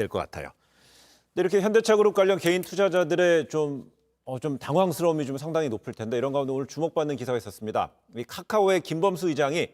될 것 같아요. 근데 이렇게 현대차그룹 관련 개인 투자자들의 좀 당황스러움이 좀 상당히 높을 텐데 이런 가운데 오늘 주목받는 기사가 있었습니다. 이 카카오의 김범수 의장이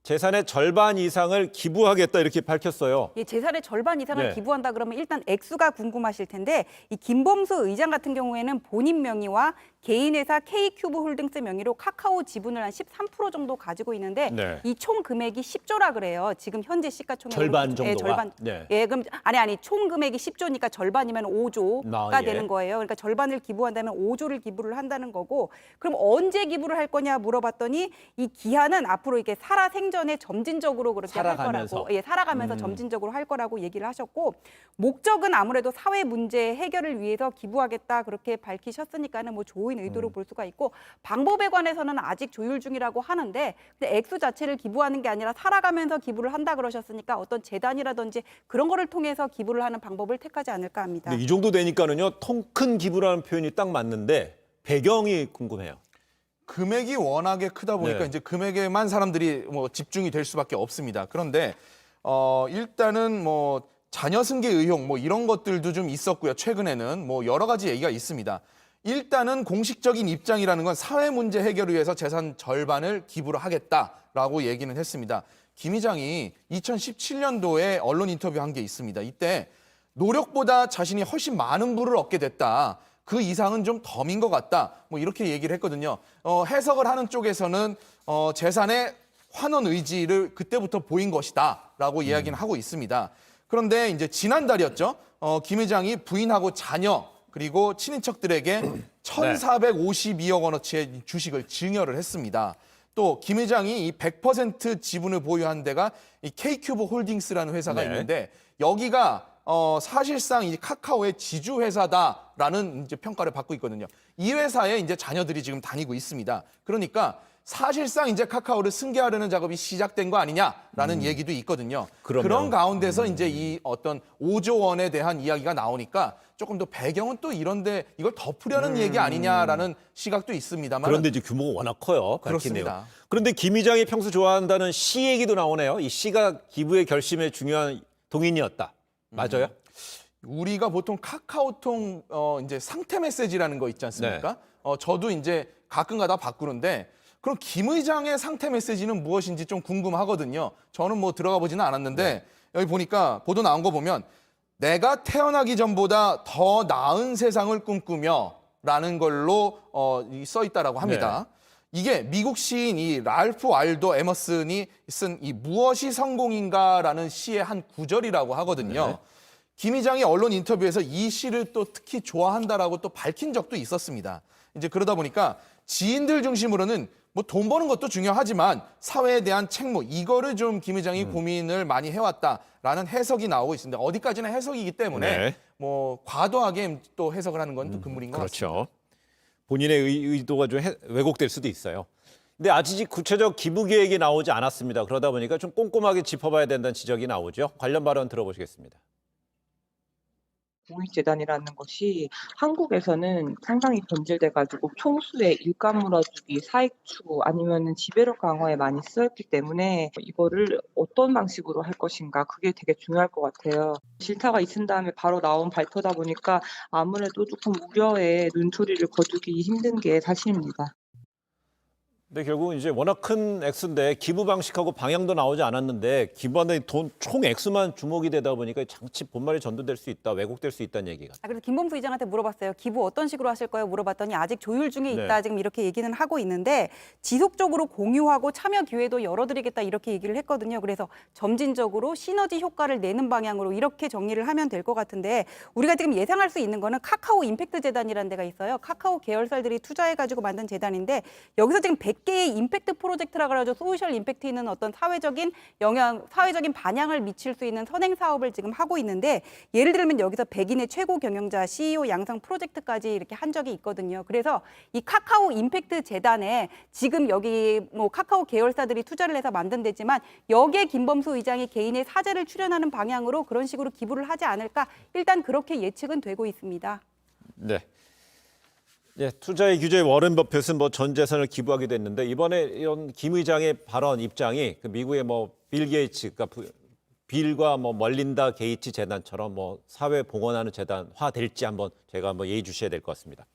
재산의 절반 이상을 기부하겠다 이렇게 밝혔어요. 예, 재산의 절반 이상을 네. 기부한다 그러면 일단 액수가 궁금하실 텐데 이 김범수 의장 같은 경우에는 본인 명의와 개인 회사 K큐브 홀딩스 명의로 카카오 지분을 한 13% 정도 가지고 있는데 네. 이 총 금액이 10조라 그래요. 지금 현재 시가총액 절반 정도가? 예, 절반. 네. 예, 그럼 아니 총 금액이 10조니까 절반이면 5조가 예. 되는 거예요. 그러니까 절반을 기부한다면 5조를 기부를 한다는 거고 그럼 언제 기부를 할 거냐 물어봤더니 이 기한은 앞으로 이게 살아 생전에 점진적으로 그렇게 살아가면서. 할 거라고 예, 살아가면서 점진적으로 할 거라고 얘기를 하셨고 목적은 아무래도 사회 문제 해결을 위해서 기부하겠다 그렇게 밝히셨으니까는 뭐 좋은 의도로 볼 수가 있고 방법에 관해서는 아직 조율 중이라고 하는데 근데 액수 자체를 기부하는 게 아니라 살아가면서 기부를 한다 그러셨으니까 어떤 재단이라든지 그런 거를 통해서 기부를 하는 방법을 택하지 않을까 합니다. 근데 이 정도 되니까는요, 통 큰 기부라는 표현이 딱 맞는데 배경이 궁금해요. 금액이 워낙에 크다 보니까 네. 이제 금액에만 사람들이 뭐 집중이 될 수밖에 없습니다. 그런데 일단은 뭐 자녀 승계 의혹 뭐 이런 것들도 좀 있었고요. 최근에는 뭐 여러 가지 얘기가 있습니다. 일단은 공식적인 입장이라는 건 사회 문제 해결을 위해서 재산 절반을 기부를 하겠다라고 얘기는 했습니다. 김 의장이 2017년도에 언론 인터뷰한 게 있습니다. 이때 노력보다 자신이 훨씬 많은 부를 얻게 됐다. 그 이상은 좀 덤인 것 같다. 뭐 이렇게 얘기를 했거든요. 해석을 하는 쪽에서는 재산의 환원 의지를 그때부터 보인 것이다라고 이야기는 하고 있습니다. 그런데 이제 지난달이었죠. 김 회장이 부인하고 자녀 그리고 친인척들에게 1,452억 원어치의 주식을 증여를 했습니다. 또 김 회장이 이 100% 지분을 보유한 데가 이 K큐브 홀딩스라는 회사가 네. 있는데 여기가 사실상 이 카카오의 지주 회사다라는 이제 평가를 받고 있거든요. 이 회사에 이제 자녀들이 지금 다니고 있습니다. 그러니까 사실상 이제 카카오를 승계하려는 작업이 시작된 거 아니냐라는 얘기도 있거든요. 그러면. 그런 가운데서 이제 이 어떤 5조 원에 대한 이야기가 나오니까 조금 더 배경은 또 이런데 이걸 덮으려는 얘기 아니냐라는 시각도 있습니다만. 그런데 이제 규모가 워낙 커요. 밝히네요. 그렇습니다. 그런데 김 의장이 평소 좋아한다는 시 얘기도 나오네요. 이 시가 기부의 결심에 중요한 동인이었다. 맞아요? 우리가 보통 카카오톡 이제 상태 메시지라는 거 있지 않습니까? 저도 이제 가끔가다 바꾸는데 그럼 김 의장의 상태 메시지는 무엇인지 좀 궁금하거든요. 저는 뭐 들어가 보지는 않았는데 여기 보니까 보도 나온 거 보면 내가 태어나기 전보다 더 나은 세상을 꿈꾸며라는 걸로 써 있다라고 합니다. 이게 미국 시인 이 랄프 왈도 에머슨이 쓴 이 무엇이 성공인가라는 시의 한 구절이라고 하거든요. 김 의장이 언론 인터뷰에서 이 시를 또 특히 좋아한다라고 또 밝힌 적도 있었습니다. 이제 그러다 보니까 지인들 중심으로는 뭐 돈 버는 것도 중요하지만 사회에 대한 책무 이거를 좀 김 의장이 고민을 많이 해왔다라는 해석이 나오고 있습니다. 어디까지나 해석이기 때문에 네. 뭐 과도하게 또 해석을 하는 건 또 금물인 것 같습니다. 그렇죠. 본인의 의도가 좀 왜곡될 수도 있어요. 근데 아직 구체적 기부 계획이 나오지 않았습니다. 그러다 보니까 좀 꼼꼼하게 짚어봐야 된다는 지적이 나오죠. 관련 발언 들어보시겠습니다. 공익재단이라는 것이 한국에서는 상당히 변질돼가지고 총수의 일감 몰아주기, 사익 추구 아니면은 지배력 강화에 많이 쓰였기 때문에 이거를 어떤 방식으로 할 것인가 그게 되게 중요할 것 같아요. 질타가 있은 다음에 바로 나온 발표다 보니까 아무래도 조금 우려에 눈초리를 거두기 힘든 게 사실입니다. 근데 결국 이제 워낙 큰 액수인데 기부 방식하고 방향도 나오지 않았는데 기부하는 돈 총 액수만 주목이 되다 보니까 장치 본말이 전도될 수 있다, 왜곡될 수 있다는 얘기가. 그래서 김범수 의장한테 물어봤어요. 기부 어떤 식으로 하실 거예요? 물어봤더니 아직 조율 중에 있다. 네. 지금 이렇게 얘기는 하고 있는데 지속적으로 공유하고 참여 기회도 열어드리겠다 이렇게 얘기를 했거든요. 그래서 점진적으로 시너지 효과를 내는 방향으로 이렇게 정리를 하면 될 것 같은데 우리가 지금 예상할 수 있는 거는 카카오 임팩트 재단이라는 데가 있어요. 카카오 계열사들이 투자해가지고 만든 재단인데 여기서 지금 100개의 임팩트 프로젝트라 그래가지고 소셜 임팩트 있는 어떤 사회적인 영향, 사회적인 반향을 미칠 수 있는 선행 사업을 지금 하고 있는데 예를 들면 여기서 백인의 최고 경영자, CEO 양성 프로젝트까지 이렇게 한 적이 있거든요. 그래서 이 카카오 임팩트 재단에 지금 여기 뭐 카카오 계열사들이 투자를 해서 만든 데지만 여기에 김범수 의장이 개인의 사재를 출연하는 방향으로 그런 식으로 기부를 하지 않을까 일단 그렇게 예측은 되고 있습니다. 네. 예, 투자의 규제 워렌 버핏은 뭐 전 재산을 기부하기도 했는데 이번에 이런 김 의장의 발언 입장이 그 미국의 뭐 빌 게이츠, 그러니까 빌과 뭐 멀린다 게이츠 재단처럼 뭐 사회 봉헌하는 재단화 될지 한번 제가 한번 예의 주셔야 될 것 같습니다.